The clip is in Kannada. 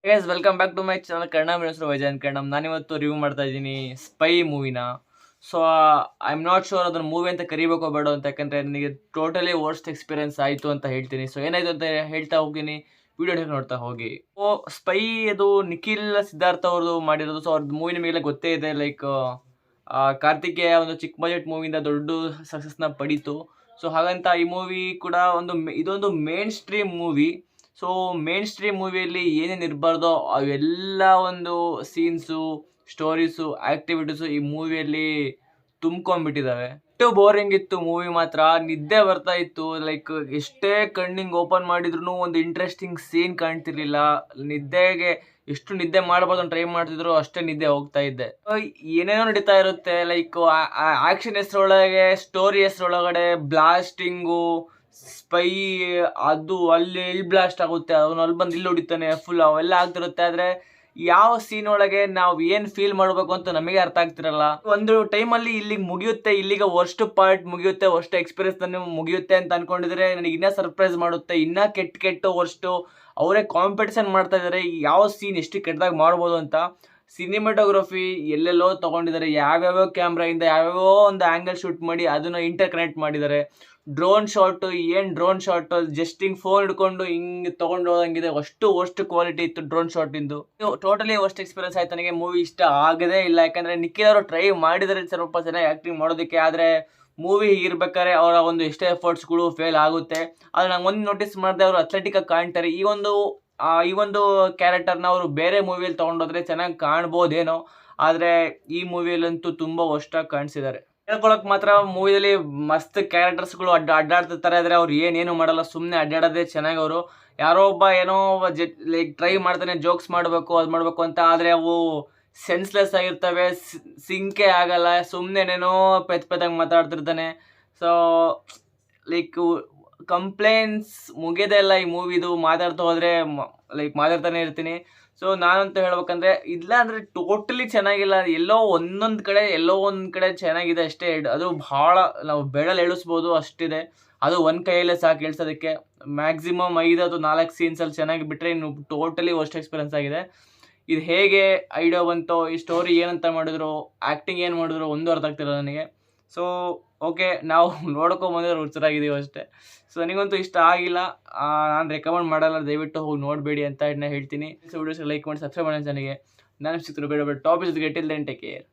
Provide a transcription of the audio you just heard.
Guys welcome back to my channel Kannada minister Vaijayanth Kannadam. ನಾನಿವತ್ತು ರಿವ್ಯೂ ಮಾಡ್ತಾ ಇದ್ದೀನಿ ಸ್ಪೈ ಮೂವಿನ. So I am not sure ಅದನ್ನು ಮೂವಿ ಅಂತ ಕರಿಬೇಕೋ ಬೇಡ ಅಂತ, ಯಾಕಂದರೆ ನನಗೆ ಟೋಟಲಿ ವರ್ಸ್ಟ್ ಎಕ್ಸ್ಪೀರಿಯನ್ಸ್ ಆಯಿತು ಅಂತ ಹೇಳ್ತೀನಿ. ಸೊ ಏನಾಯಿತು ಅಂತ ಹೇಳ್ತಾ ಹೋಗ್ತೀನಿ, ವಿಡಿಯೋ ನೋಡ್ತಾ ಹೋಗಿ. ಓ ಸ್ಪೈ ಅದು ನಿಖಿಲ್ ಸಿದ್ಧಾರ್ಥ ಅವ್ರದ್ದು ಮಾಡಿರೋದು. ಸೊ ಅವ್ರದ್ದು ಮೂವಿ ನಿಮಗೆಲ್ಲ ಗೊತ್ತೇ ಇದೆ. ಲೈಕ್ ಕಾರ್ತಿಕೇಯ ಒಂದು ಚಿಕ್ಕ ಬಜೆಟ್ ಮೂವಿಯಿಂದ ದೊಡ್ಡ ಸಕ್ಸಸ್ನ ಪಡೀತು. ಸೊ ಹಾಗಂತ ಈ ಮೂವಿ ಕೂಡ ಇದೊಂದು mainstream movie. So mainstream ಮೂವಿಯಲ್ಲಿ ಏನೇನು ಇರಬಾರ್ದೋ ಅವೆಲ್ಲ ಒಂದು ಸೀನ್ಸು, ಸ್ಟೋರೀಸು, ಆ್ಯಕ್ಟಿವಿಟೀಸು ಈ ಮೂವಿಯಲ್ಲಿ ತುಂಬ್ಕೊಂಡ್ಬಿಟ್ಟಿದ್ದಾವೆ. ಎಷ್ಟು ಬೋರಿಂಗ್ ಇತ್ತು ಮೂವಿ ಮಾತ್ರ, ನಿದ್ದೆ ಬರ್ತಾ ಇತ್ತು. ಲೈಕ್ ಎಷ್ಟೇ ಕಣ್ಣಿಂಗ್ ಓಪನ್ ಮಾಡಿದ್ರು ಒಂದು ಇಂಟ್ರೆಸ್ಟಿಂಗ್ ಸೀನ್ ಕಾಣ್ತಿರ್ಲಿಲ್ಲ. ನಿದ್ದೆಗೆ ಎಷ್ಟು ನಿದ್ದೆ ಮಾಡಬಾರ್ದು ಟ್ರೈ ಮಾಡ್ತಿದ್ರು, ಅಷ್ಟೇ ನಿದ್ದೆ ಹೋಗ್ತಾ ಇದ್ದೆ. ಏನೇನೋ ನಡೀತಾ ಇರುತ್ತೆ. ಲೈಕ್ ಆ್ಯಕ್ಷನ್ ಹೆಸರೊಳಗೆ, ಸ್ಟೋರಿ ಹೆಸರೊಳಗಡೆ ಬ್ಲಾಸ್ಟಿಂಗು, ಸ್ಪೈ ಅದು ಅಲ್ಲಿ ಬ್ಲಾಸ್ಟ್ ಆಗುತ್ತೆ, ಅವನು ಅಲ್ಲಿ ಬಂದು ಇಲ್ಲಿ ಹೊಡಿತಾನೆ, ಫುಲ್ ಅವೆಲ್ಲ ಆಗ್ತಿರುತ್ತೆ. ಆದರೆ ಯಾವ ಸೀನ್ ಒಳಗೆ ನಾವು ಏನು ಫೀಲ್ ಮಾಡಬೇಕು ಅಂತ ನಮಗೆ ಅರ್ಥ ಆಗ್ತಿರಲ್ಲ. ಒಂದು ಟೈಮಲ್ಲಿ ಇಲ್ಲಿಗೆ ಮುಗಿಯುತ್ತೆ, ಇಲ್ಲಿಗೆ ವರ್ಸ್ಟ್ ಪಾರ್ಟ್ ಮುಗಿಯುತ್ತೆ, ವರ್ಸ್ಟ್ ಎಕ್ಸ್ಪೀರಿಯನ್ಸ್ ನನಗೆ ಮುಗಿಯುತ್ತೆ ಅಂತ ಅನ್ಕೊಂಡಿದ್ರೆ ನನಗೆ ಇನ್ನೂ ಸರ್ಪ್ರೈಸ್ ಮಾಡುತ್ತೆ. ಇನ್ನೂ ಕೆಟ್ಟ ವರ್ಸ್ಟು ಅವರೇ ಕಾಂಪಿಟೇಷನ್ ಮಾಡ್ತಾ ಇದ್ದಾರೆ ಯಾವ ಸೀನ್ ಎಷ್ಟು ಕೆಟ್ಟದಾಗ ಮಾಡ್ಬೋದು ಅಂತ. ಸಿನಿಮಾಟೋಗ್ರಫಿ ಎಲ್ಲೆಲ್ಲೋ ತೊಗೊಂಡಿದ್ದಾರೆ, ಯಾವ್ಯಾವ ಕ್ಯಾಮ್ರಾಯಿಂದ ಯಾವ್ಯಾವೋ ಒಂದು ಆ್ಯಂಗಲ್ ಶೂಟ್ ಮಾಡಿ ಅದನ್ನು ಇಂಟರ್ ಕನೆಕ್ಟ್ ಮಾಡಿದ್ದಾರೆ. ಡ್ರೋನ್ ಶಾಟು, ಏನು ಡ್ರೋನ್ ಶಾಟು, ಜಸ್ಟ್ ಹಿಂಗೆ ಫೋನ್ ಹಿಡ್ಕೊಂಡು ಹಿಂಗೆ ತೊಗೊಂಡು ಹೋದಂಗಿದೆ. ಅಷ್ಟು ಕ್ವಾಲಿಟಿ ಇತ್ತು ಡ್ರೋನ್ ಶಾಟಿಂದು. ಟೋಟಲಿ ವರ್ಸ್ಟ್ ಎಕ್ಸ್ಪೀರಿಯನ್ಸ್ ಆಯ್ತು. ನನಗೆ ಮೂವಿ ಇಷ್ಟ ಆಗದೇ ಇಲ್ಲ, ಯಾಕಂದರೆ ನಿಖಿಲ್ ಅವರು ಟ್ರೈ ಮಾಡಿದರೆ ಸ್ವಲ್ಪ ಚೆನ್ನಾಗಿ ಆ್ಯಕ್ಟಿಂಗ್ ಮಾಡೋದಕ್ಕೆ. ಆದರೆ ಮೂವಿ ಇರ್ಬೇಕಾದ್ರೆ ಅವರ ಒಂದು ಎಷ್ಟೇ ಎಫರ್ಟ್ಸ್ಗಳು ಫೇಲ್ ಆಗುತ್ತೆ. ಆದರೆ ನಂಗೆ ಒಂದು ನೋಟಿಸ್ ಮಾಡಿದೆ, ಅವರು ಅಥ್ಲೆಟಿಕಾಗಿ ಕಾಣ್ತಾರೆ. ಈ ಒಂದು ಕ್ಯಾರೆಕ್ಟರ್ನ ಅವರು ಬೇರೆ ಮೂವಿಯಲ್ಲಿ ತೊಗೊಂಡೋದ್ರೆ ಚೆನ್ನಾಗಿ ಕಾಣ್ಬೋದೇನೋ, ಆದರೆ ಈ ಮೂವಿಯಲ್ಲಂತೂ ತುಂಬ ವರ್ಸ್ಟಾಗಿ ಕಾಣಿಸಿದ್ದಾರೆ. ಹೇಳ್ಕೊಳಕ್ಕೆ ಮಾತ್ರ ಮೂವಿಯಲ್ಲಿ ಮಸ್ತ್ ಕ್ಯಾರೆಕ್ಟರ್ಸ್ಗಳು ಅಡ್ಡಾಡ್ತಿರ್ತಾರೆ, ಆದರೆ ಅವ್ರು ಏನೇನು ಮಾಡಲ್ಲ, ಸುಮ್ಮನೆ ಅಡ್ಡಾಡೋದೇ ಚೆನ್ನಾಗಿ. ಅವರು ಯಾರೋ ಒಬ್ಬ ಏನೋ ಲೈಕ್ ಟ್ರೈ ಮಾಡ್ತಾನೆ ಜೋಕ್ಸ್ ಮಾಡಬೇಕು, ಅದು ಮಾಡಬೇಕು ಅಂತ, ಆದರೆ ಅವು ಸೆನ್ಸ್ಲೆಸ್ ಆಗಿರ್ತವೆ, ಸಿಂಕೇ ಆಗಲ್ಲ, ಸುಮ್ಮನೆನೇನೋ ಪೆದ್ದಾಗಿ ಮಾತಾಡ್ತಿರ್ತಾನೆ. ಸೊ ಲೈಕ್ ಕಂಪ್ಲೇಂಟ್ಸ್ ಮುಗಿಯೋದೇ ಇಲ್ಲ ಈ ಮೂವಿದು. ಮಾತಾಡ್ತಾ ಹೋದರೆ ಲೈಕ್ ಮಾತಾಡ್ತಾನೆ ಇರ್ತೀನಿ. ಸೊ ನಾನಂತೂ ಹೇಳ್ಬೇಕಂದ್ರೆ, ಇಲ್ಲ ಅಂದರೆ ಟೋಟಲಿ ಚೆನ್ನಾಗಿಲ್ಲ. ಎಲ್ಲೋ ಒಂದು ಕಡೆ ಚೆನ್ನಾಗಿದೆ ಅಷ್ಟೇ. ಅದು ಭಾಳ ನಾವು ಬೆಳಲ್ಲಿ ಎಳಿಸ್ಬೋದು ಅಷ್ಟಿದೆ. ಅದು ಒಂದು ಕೈಯಲ್ಲೇ ಸಾಕು ಎಳ್ಸೋದಕ್ಕೆ. ಮ್ಯಾಕ್ಸಿಮಮ್ 5 ಅಥವಾ 4 ಸೀನ್ಸಲ್ಲಿ ಚೆನ್ನಾಗಿ ಬಿಟ್ಟರೆ ಇನ್ನು ಟೋಟಲಿ ವರ್ಸ್ಟ್ ಎಕ್ಸ್ಪೀರಿಯನ್ಸ್ ಆಗಿದೆ. ಇದು ಹೇಗೆ ಐಡಿಯಾ ಬಂತೋ, ಈ ಸ್ಟೋರಿ ಏನಂತ ಮಾಡಿದ್ರು, ಆ್ಯಕ್ಟಿಂಗ್ ಏನು ಮಾಡಿದ್ರು ಒಂದು ಅರ್ಥ ಆಗ್ತಿಲ್ಲ ನನಗೆ. ಸೊ ಓಕೆ, ನಾವು ನೋಡ್ಕೊಂಬಂದಿರೋ ಹುಚ್ಚರಾಗಿದ್ದೀವಿ ಅಷ್ಟೇ. ಸೊ ನನಗಂತೂ ಇಷ್ಟ ಆಗಿಲ್ಲ. ನಾನು ರೆಕಮೆಂಡ್ ಮಾಡಲ್ಲ, ದಯವಿಟ್ಟು ಹೋಗಿ ನೋಡಬೇಡಿ ಅಂತ ಹೇಳ್ತೀನಿ. ಸೊ ವಿಡಿಯೋಸ್ಗೆ ಲೈಕ್ ಮಾಡಿ, ಸಬ್ಸ್ಕ್ರೈಬ್ ಮಾಡಿ ನನಗೆ. ನಾನು ಸಿಗ್ತೀನಿ ಬೇಡ ಟಾಪಿಕ್ ಜೊತೆಗೆ. Till then take care.